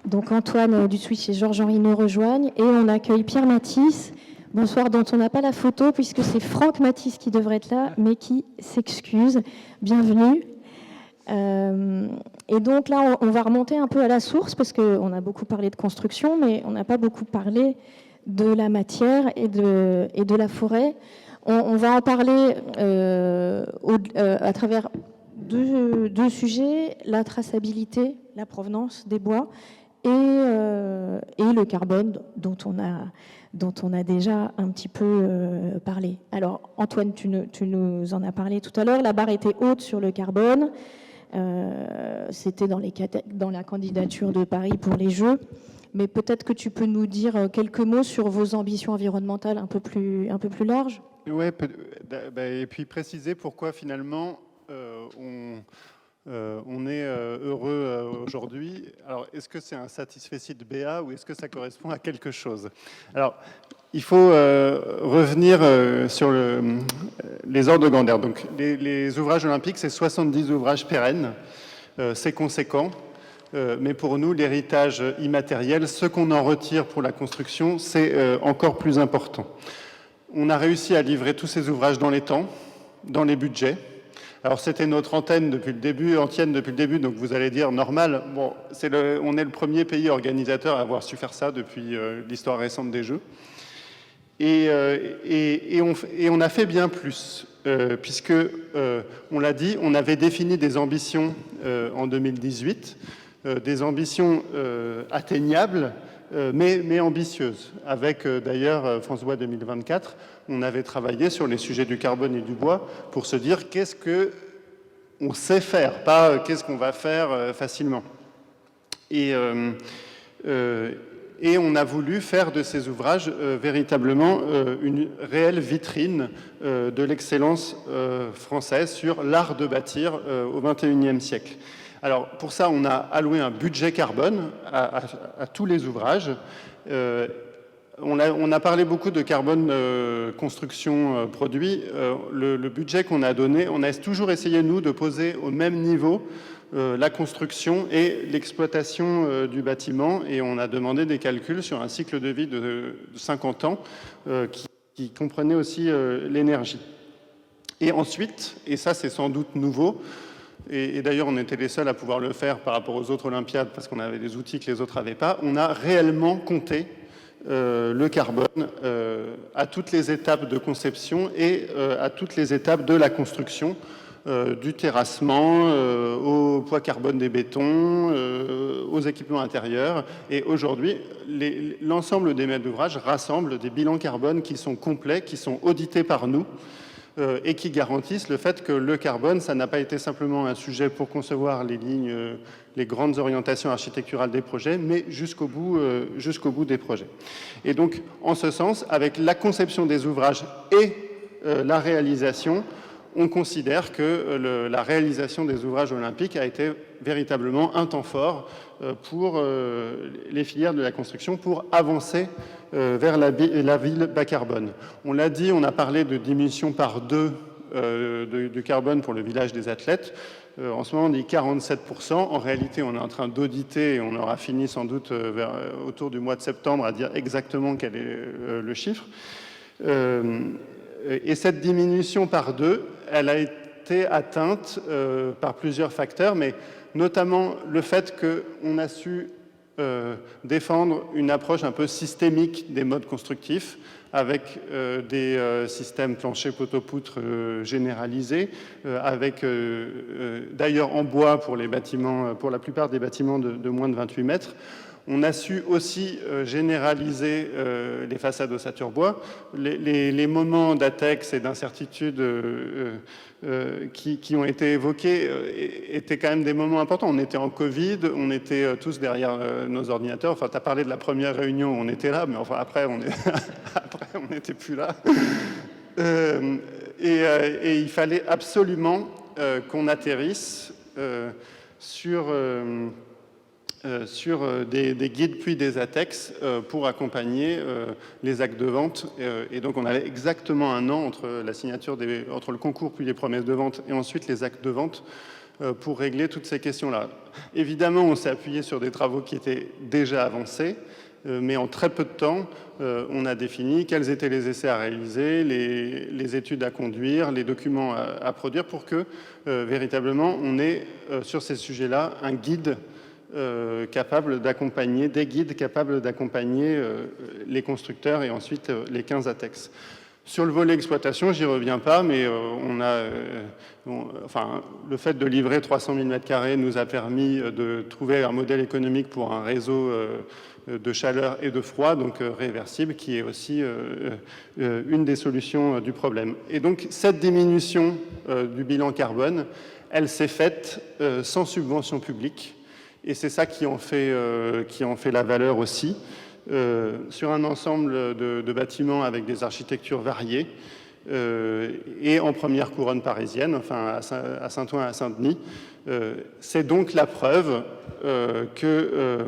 Donc Antoine Dutswich et Georges-Henri nous rejoignent et on accueille Pierre Matisse. Bonsoir, dont on n'a pas la photo puisque c'est Franck Matisse qui devrait être là, mais qui s'excuse. Bienvenue. Et donc là, on va remonter un peu à la source parce qu'on a beaucoup parlé de construction, mais on n'a pas beaucoup parlé de la matière et de la forêt. On va en parler à travers deux sujets, la traçabilité, la provenance des bois et le carbone dont on a déjà un petit peu parlé. Alors Antoine, tu nous en as parlé tout à l'heure, la barre était haute sur le carbone, c'était dans la candidature de Paris pour les Jeux, mais peut-être que tu peux nous dire quelques mots sur vos ambitions environnementales un peu plus larges. Oui, et puis préciser pourquoi finalement on est heureux aujourd'hui. Alors, est-ce que c'est un satisfecit de BA ou est-ce que ça correspond à quelque chose? Alors, il faut revenir sur les ordres de grandeur. Donc, les ouvrages olympiques, c'est 70 ouvrages pérennes. C'est conséquent. Mais pour nous, l'héritage immatériel, ce qu'on en retire pour la construction, c'est encore plus important. On a réussi à livrer tous ces ouvrages dans les temps, dans les budgets. Alors c'était notre antienne depuis le début, donc vous allez dire normal. Bon, on est le premier pays organisateur à avoir su faire ça depuis l'histoire récente des Jeux. Et on a fait bien plus, puisque, on l'a dit, on avait défini des ambitions en 2018, des ambitions atteignables, mais ambitieuse. Avec d'ailleurs France Bois 2024, on avait travaillé sur les sujets du carbone et du bois pour se dire qu'est-ce qu'on sait faire, pas qu'est-ce qu'on va faire facilement. Et on a voulu faire de ces ouvrages véritablement une réelle vitrine de l'excellence française sur l'art de bâtir au XXIe siècle. Alors, pour ça, on a alloué un budget carbone à tous les ouvrages. On a parlé beaucoup de carbone construction produit. Le budget qu'on a donné, on a toujours essayé, nous, de poser au même niveau la construction et l'exploitation du bâtiment. Et on a demandé des calculs sur un cycle de vie de 50 ans qui comprenait aussi l'énergie. Et ensuite, et ça c'est sans doute nouveau, et d'ailleurs on était les seuls à pouvoir le faire par rapport aux autres Olympiades parce qu'on avait des outils que les autres n'avaient pas, on a réellement compté le carbone à toutes les étapes de conception et à toutes les étapes de la construction, du terrassement au poids carbone des bétons, aux équipements intérieurs. Et aujourd'hui, l'ensemble des maîtres d'ouvrage rassemblent des bilans carbone qui sont complets, qui sont audités par nous, et qui garantissent le fait que le carbone, ça n'a pas été simplement un sujet pour concevoir les lignes, les grandes orientations architecturales des projets, mais jusqu'au bout des projets. Et donc, en ce sens, avec la conception des ouvrages et la réalisation, on considère que la réalisation des ouvrages olympiques a été véritablement un temps fort pour les filières de la construction, pour avancer vers la ville bas carbone. On l'a dit, on a parlé de diminution par 2 du carbone pour le village des athlètes. En ce moment, on dit 47%. En réalité, on est en train d'auditer et on aura fini sans doute autour du mois de septembre à dire exactement quel est le chiffre. Et cette diminution par 2, elle a été atteinte par plusieurs facteurs, mais notamment le fait qu'on a su défendre une approche un peu systémique des modes constructifs, avec des systèmes plancher-poteau-poutre généralisés, avec d'ailleurs en bois pour les bâtiments, pour la plupart des bâtiments de moins de 28 mètres. On a su aussi généraliser les façades ossature bois. Les moments d'atex et d'incertitude qui ont été évoqués étaient quand même des moments importants. On était en Covid, on était tous derrière nos ordinateurs. Enfin, tu as parlé de la première réunion, on était là, mais enfin après, on n'était plus là. Et il fallait absolument qu'on atterrisse sur des guides puis des ATEX pour accompagner les actes de vente. Et donc on avait exactement un an entre la signature entre le concours puis les promesses de vente et ensuite les actes de vente pour régler toutes ces questions-là. Évidemment, on s'est appuyé sur des travaux qui étaient déjà avancés, mais en très peu de temps, on a défini quels étaient les essais à réaliser, les études à conduire, les documents à produire pour que véritablement on ait sur ces sujets-là un guide capable d'accompagner, des guides capables d'accompagner les constructeurs et ensuite les 15 ATEX. Sur le volet exploitation, j'y reviens pas, mais le fait de livrer 300 000 m² nous a permis de trouver un modèle économique pour un réseau de chaleur et de froid, donc réversible, qui est aussi une des solutions du problème. Et donc cette diminution du bilan carbone, elle s'est faite sans subvention publique, et c'est ça qui en fait la valeur aussi. Sur un ensemble de bâtiments avec des architectures variées et en première couronne parisienne, enfin à Saint-Ouen et à Saint-Denis. C'est donc la preuve que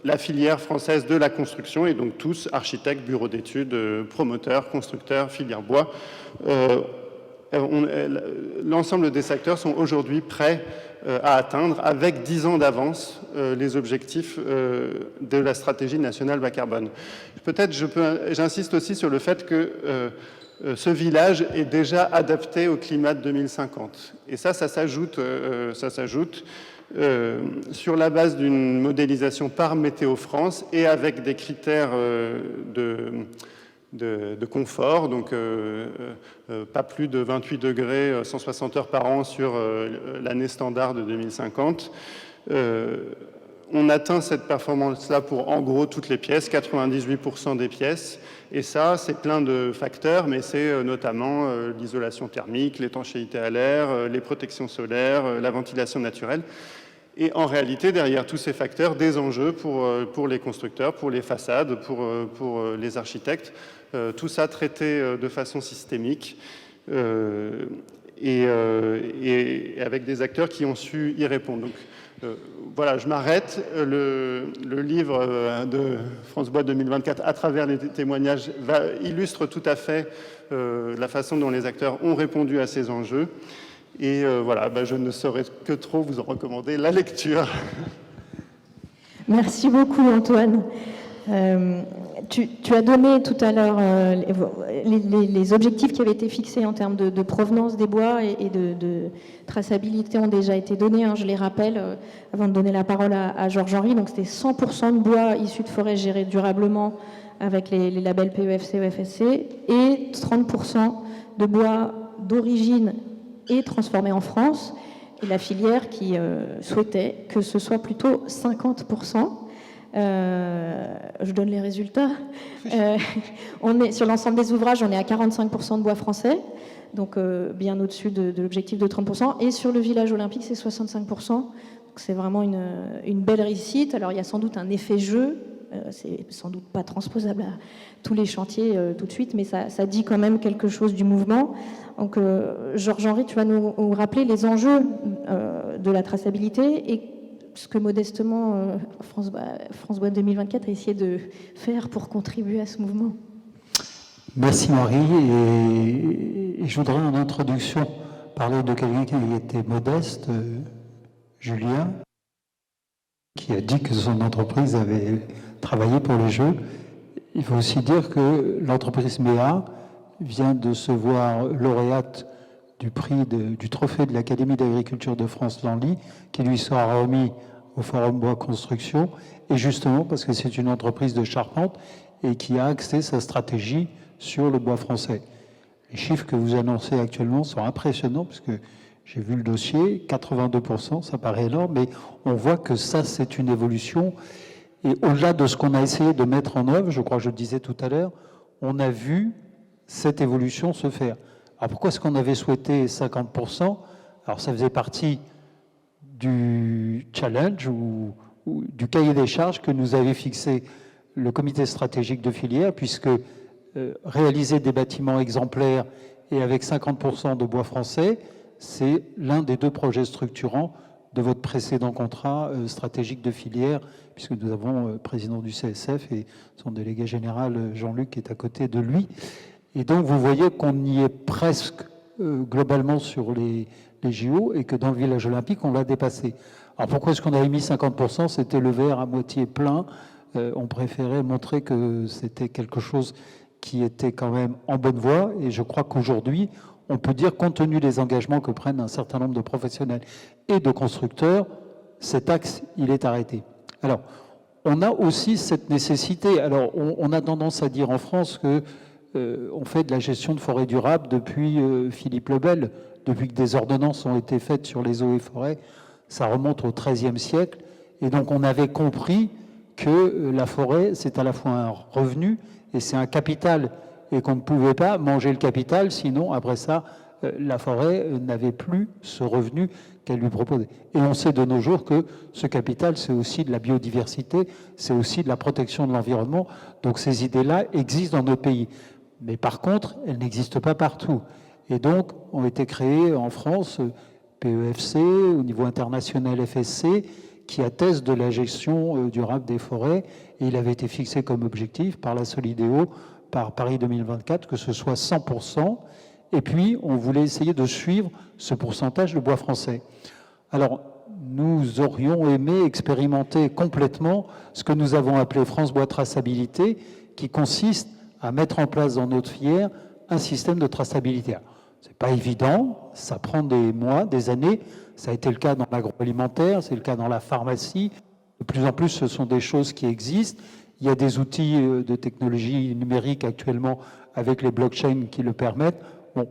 la filière française de la construction, et donc tous, architectes, bureaux d'études, promoteurs, constructeurs, filière bois, l'ensemble des secteurs sont aujourd'hui prêts à atteindre, avec 10 ans d'avance, les objectifs de la stratégie nationale bas carbone. Peut-être j'insiste aussi sur le fait que ce village est déjà adapté au climat de 2050. Et ça s'ajoute sur la base d'une modélisation par Météo France et avec des critères de confort, donc pas plus de 28 degrés 160 heures par an sur l'année standard de 2050. On atteint cette performance-là pour en gros toutes les pièces, 98% des pièces, et ça c'est plein de facteurs, mais c'est notamment l'isolation thermique, l'étanchéité à l'air, les protections solaires, la ventilation naturelle. Et en réalité, derrière tous ces facteurs, des enjeux pour les constructeurs, pour les façades, pour les architectes, tout ça traité de façon systémique et avec des acteurs qui ont su y répondre. Donc, voilà, je m'arrête. Le livre de France Bois 2024, à travers les témoignages, illustre tout à fait la façon dont les acteurs ont répondu à ces enjeux. Et voilà, je ne saurais que trop vous en recommander la lecture. Merci beaucoup, Antoine. Tu as donné tout à l'heure les objectifs qui avaient été fixés en termes de provenance des bois et de traçabilité ont déjà été donnés. Je les rappelle, avant de donner la parole à Georges-Henri. Donc, c'était 100% de bois issus de forêts gérées durablement avec les labels PEFC, EFSC et 30% de bois d'origine et transformé en France, et la filière qui souhaitait que ce soit plutôt 50%. Je donne les résultats. On est, sur l'ensemble des ouvrages, on est à 45% de bois français, donc bien au-dessus de l'objectif de 30%, et sur le village olympique, c'est 65%. Donc c'est vraiment une belle réussite. Alors il y a sans doute un effet jeu, c'est sans doute pas transposable à tous les chantiers tout de suite, mais ça dit quand même quelque chose du mouvement. Donc, Georges-Henri, tu vas nous rappeler les enjeux de la traçabilité et ce que modestement France Bois 2024 a essayé de faire pour contribuer à ce mouvement. Merci Marie. Et je voudrais en introduction parler de quelqu'un qui était modeste, Julien, qui a dit que son entreprise avait travaillé pour les Jeux. Il faut aussi dire que l'entreprise MEA vient de se voir lauréate du prix du trophée de l'Académie d'agriculture de France Lanly, qui lui sera remis au Forum Bois Construction, et justement parce que c'est une entreprise de charpente et qui a axé sa stratégie sur le bois français. Les chiffres que vous annoncez actuellement sont impressionnants, parce que j'ai vu le dossier, 82%, ça paraît énorme, mais on voit que ça, c'est une évolution. Et au-delà de ce qu'on a essayé de mettre en œuvre, je crois que je le disais tout à l'heure, on a vu cette évolution se faire. Alors pourquoi est-ce qu'on avait souhaité 50%? Alors ça faisait partie du challenge ou du cahier des charges que nous avait fixé le comité stratégique de filière, puisque réaliser des bâtiments exemplaires et avec 50% de bois français, c'est l'un des deux projets structurants de votre précédent contrat stratégique de filière, puisque nous avons le président du CSF et son délégué général Jean-Luc qui est à côté de lui. Et donc vous voyez qu'on y est presque globalement sur les les JO et que dans le village olympique, on l'a dépassé. Alors pourquoi est-ce qu'on avait mis 50%? C'était le verre à moitié plein. On préférait montrer que c'était quelque chose qui était quand même en bonne voie. Et je crois qu'aujourd'hui, on peut dire, compte tenu des engagements que prennent un certain nombre de professionnels et de constructeurs, cet axe, il est arrêté. Alors, on a aussi cette nécessité. Alors, on a tendance à dire en France que on fait de la gestion de forêt durable depuis Philippe le Bel, depuis que des ordonnances ont été faites sur les eaux et forêts. Ça remonte au XIIIe siècle. Et donc, on avait compris que la forêt, c'est à la fois un revenu et c'est un capital. Et qu'on ne pouvait pas manger le capital, sinon, après ça, la forêt n'avait plus ce revenu qu'elle lui proposait. Et on sait de nos jours que ce capital, c'est aussi de la biodiversité, c'est aussi de la protection de l'environnement. Donc ces idées-là existent dans notre pays. Mais par contre, elles n'existent pas partout. Et donc, ont été créées en France, PEFC, au niveau international FSC, qui atteste de la gestion durable des forêts. Et il avait été fixé comme objectif par la Solideo, par Paris 2024, que ce soit 100%. Et puis, on voulait essayer de suivre ce pourcentage de bois français. Alors, nous aurions aimé expérimenter complètement ce que nous avons appelé France Bois Traçabilité, qui consiste à mettre en place dans notre filière un système de traçabilité. Ce n'est pas évident, ça prend des mois, des années. Ça a été le cas dans l'agroalimentaire, c'est le cas dans la pharmacie. De plus en plus, ce sont des choses qui existent. Il y a des outils de technologie numérique actuellement avec les blockchains qui le permettent. Bon,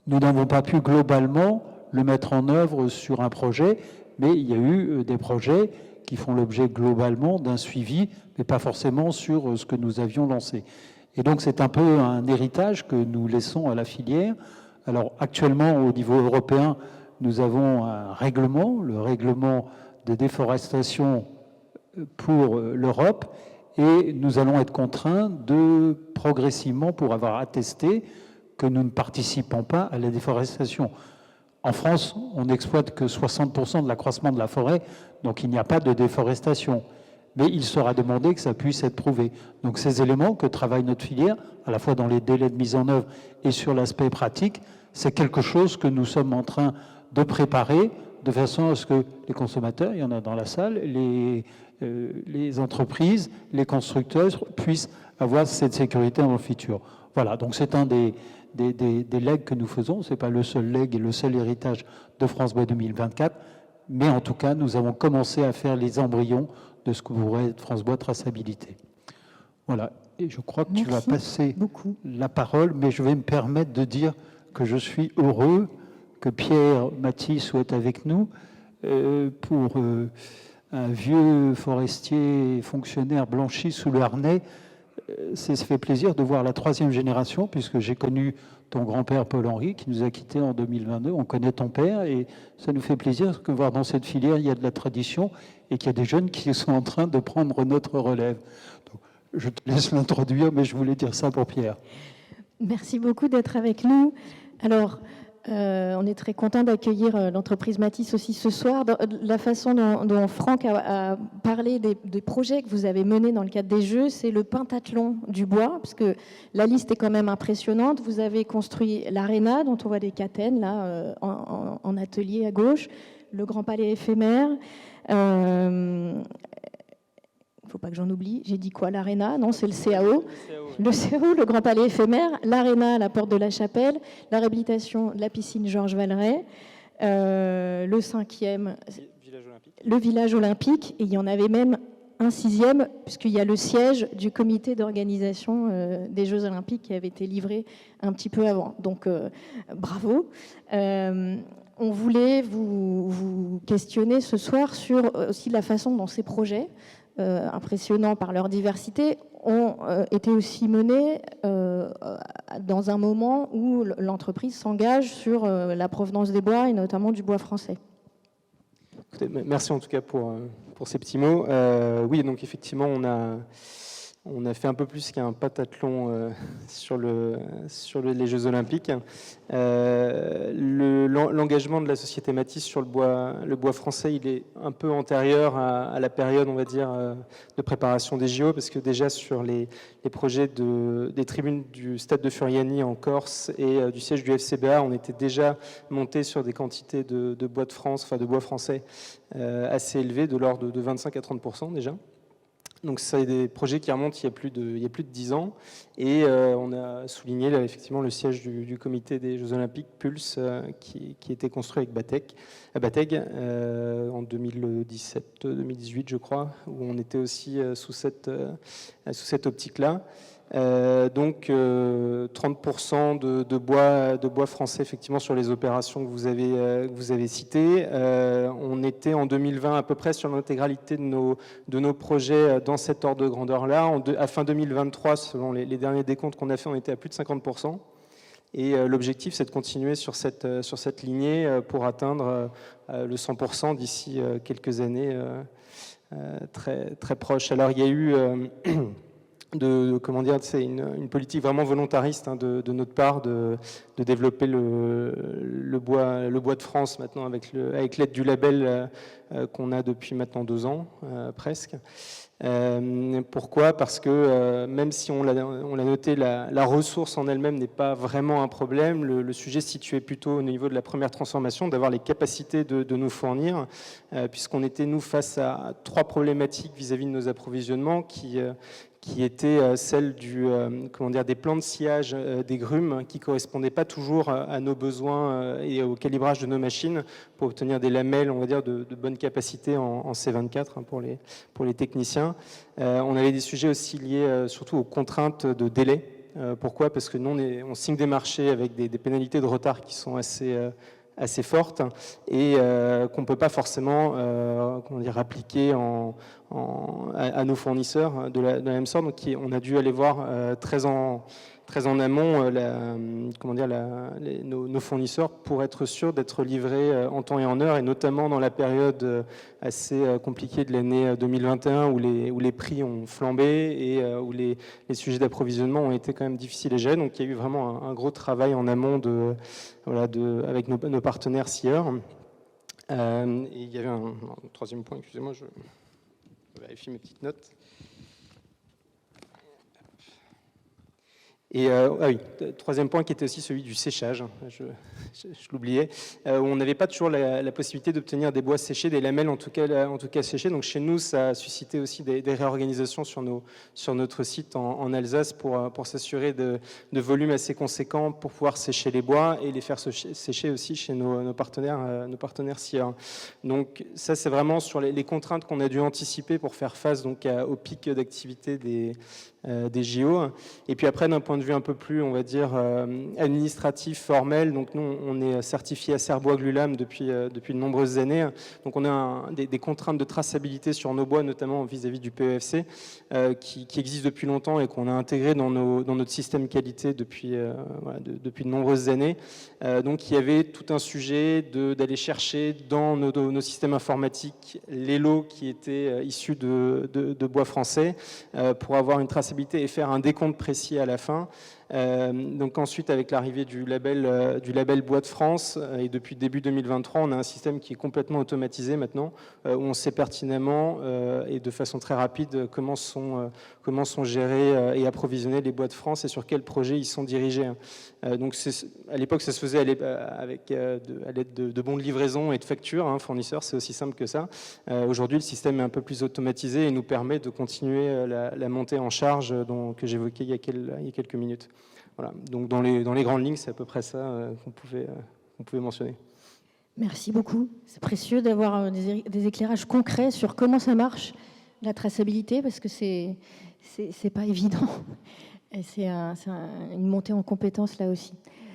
nous n'avons pas pu globalement le mettre en œuvre sur un projet, mais il y a eu des projets qui font l'objet globalement d'un suivi, mais pas forcément sur ce que nous avions lancé. Et donc c'est un peu un héritage que nous laissons à la filière. Alors actuellement, au niveau européen, nous avons un règlement, le règlement de déforestation pour l'Europe, et nous allons être contraints de progressivement, pour avoir attesté que nous ne participons pas à la déforestation. En France, on n'exploite que 60% de l'accroissement de la forêt, donc il n'y a pas de déforestation. Mais il sera demandé que ça puisse être prouvé. Donc ces éléments que travaille notre filière, à la fois dans les délais de mise en œuvre et sur l'aspect pratique, c'est quelque chose que nous sommes en train de préparer de façon à ce que les consommateurs, il y en a dans la salle, les entreprises, les constructeurs puissent avoir cette sécurité dans le futur. Voilà, donc c'est un des legs que nous faisons. Ce n'est pas le seul leg et le seul héritage de France Bois 2024, mais en tout cas, nous avons commencé à faire les embryons de ce que pourrait être France Bois Traçabilité. Voilà, et je crois que tu vas passer la parole, mais je vais me permettre de dire que je suis heureux que Pierre Mathis soit avec nous pour un vieux forestier fonctionnaire blanchi sous le harnais. Ça fait plaisir de voir la troisième génération, puisque j'ai connu ton grand-père Paul-Henri, qui nous a quittés en 2022. On connaît ton père, et ça nous fait plaisir de voir dans cette filière, il y a de la tradition, et qu'il y a des jeunes qui sont en train de prendre notre relève. Donc, je te laisse l'introduire, mais je voulais dire ça pour Pierre. Merci beaucoup d'être avec nous. Alors, on est très content d'accueillir l'entreprise Mathis aussi ce soir. La façon dont Franck a parlé des projets que vous avez menés dans le cadre des Jeux, c'est le pentathlon du bois, parce que la liste est quand même impressionnante. Vous avez construit l'Arena, dont on voit des catènes là en atelier à gauche, le Grand Palais éphémère. Il ne faut pas que j'en oublie. J'ai dit quoi? L'Arena? Non, c'est le CAO. Le CAO, le Grand Palais éphémère, l'Arena à la Porte de la Chapelle, la réhabilitation de la piscine Georges Valeret, le 5e, le village olympique, et il y en avait même un 6e, puisqu'il y a le siège du comité d'organisation des Jeux olympiques qui avait été livré un petit peu avant. Donc, bravo. On voulait vous questionner ce soir sur aussi la façon dont ces projets, impressionnants par leur diversité, ont été aussi menés dans un moment où l'entreprise s'engage sur la provenance des bois et notamment du bois français. Écoutez, merci en tout cas pour ces petits mots. Oui, donc effectivement, On a fait un peu plus qu'un pentathlon sur les Jeux Olympiques. L'engagement de la société Matisse sur le bois français, il est un peu antérieur à la période, on va dire, de préparation des JO, parce que déjà sur les projets des tribunes du stade de Furiani en Corse et du siège du FCBA, on était déjà monté sur des quantités de bois de France, enfin de bois français assez élevées, de l'ordre de 25 à 30% déjà. Donc, c'est des projets qui remontent il y a plus de 10 ans. Et on a souligné là, effectivement le siège du comité des Jeux Olympiques, Pulse, qui était construit avec Bateg en 2017-2018, je crois, où on était aussi sous cette optique-là. Donc 30% de bois français effectivement sur les opérations que vous avez citées. On était en 2020 à peu près sur l'intégralité de nos projets dans cet ordre de grandeur-là. À fin 2023, selon les derniers décomptes qu'on a fait, on était à plus de 50%. Et l'objectif, c'est de continuer sur cette lignée pour atteindre le 100% d'ici quelques années très, très proches. Alors il y a eu... c'est une politique vraiment volontariste de notre part de développer le bois de France maintenant avec l'aide du label qu'on a depuis maintenant 2 ans presque. Pourquoi ? Parce que même si on l'a noté, la ressource en elle-même n'est pas vraiment un problème. Le sujet se situait plutôt au niveau de la première transformation, d'avoir les capacités de nous fournir, puisqu'on était, nous, face à 3 problématiques vis-à-vis de nos approvisionnements qui était celle des plans de sciage des grumes qui ne correspondaient pas toujours à nos besoins et au calibrage de nos machines pour obtenir des lamelles, on va dire, de bonne capacité en C24 pour les techniciens. On avait des sujets aussi liés surtout aux contraintes de délai. Pourquoi ? Parce que nous, on signe des marchés avec des pénalités de retard qui sont assez fortes et qu'on ne peut pas forcément appliquer à nos fournisseurs de la même sorte. Donc on a dû aller voir très en amont nos fournisseurs pour être sûr d'être livrés en temps et en heure, et notamment dans la période assez compliquée de l'année 2021 où les prix ont flambé et où les sujets d'approvisionnement ont été quand même difficiles à gérer. Donc il y a eu vraiment un gros travail en amont avec nos partenaires scieurs. Et il y avait un troisième point, excusez-moi, je vérifie mes petites notes. Et troisième point qui était aussi celui du séchage, je l'oubliais, où on n'avait pas toujours la possibilité d'obtenir des bois séchés, des lamelles en tout cas séchées. Donc chez nous, ça a suscité aussi des réorganisations sur notre site en Alsace pour s'assurer de volumes assez conséquents pour pouvoir sécher les bois et les faire sécher aussi chez nos partenaires scieurs. Donc ça, c'est vraiment sur les contraintes qu'on a dû anticiper pour faire face donc au pic d'activité des JO. Et puis après, d'un point de vue un peu plus, on va dire, administratif, formel, donc nous, on est certifié à Serbois Glulam depuis de nombreuses années. Donc on a des contraintes de traçabilité sur nos bois, notamment vis-à-vis du PEFC, qui existent depuis longtemps et qu'on a intégré dans notre système qualité depuis de nombreuses années. Donc il y avait tout un sujet d'aller chercher dans nos systèmes informatiques les lots qui étaient issus de bois français pour avoir une traçabilité et faire un décompte précis à la fin. Donc ensuite, avec l'arrivée du label Bois de France, et depuis début 2023, on a un système qui est complètement automatisé maintenant, où on sait pertinemment et de façon très rapide comment sont gérés et approvisionnés les Bois de France et sur quels projets ils sont dirigés. Donc à l'époque, ça se faisait à l'aide de bons de livraison et de factures, fournisseurs, c'est aussi simple que ça. Aujourd'hui, le système est un peu plus automatisé et nous permet de continuer la montée en charge que j'évoquais il y a quelques minutes. Voilà. Donc dans les grandes lignes, c'est à peu près ça qu'on pouvait mentionner. Merci beaucoup. C'est précieux d'avoir des éclairages concrets sur comment ça marche, la traçabilité, parce que c'est pas évident. Et c'est une montée en compétences là aussi.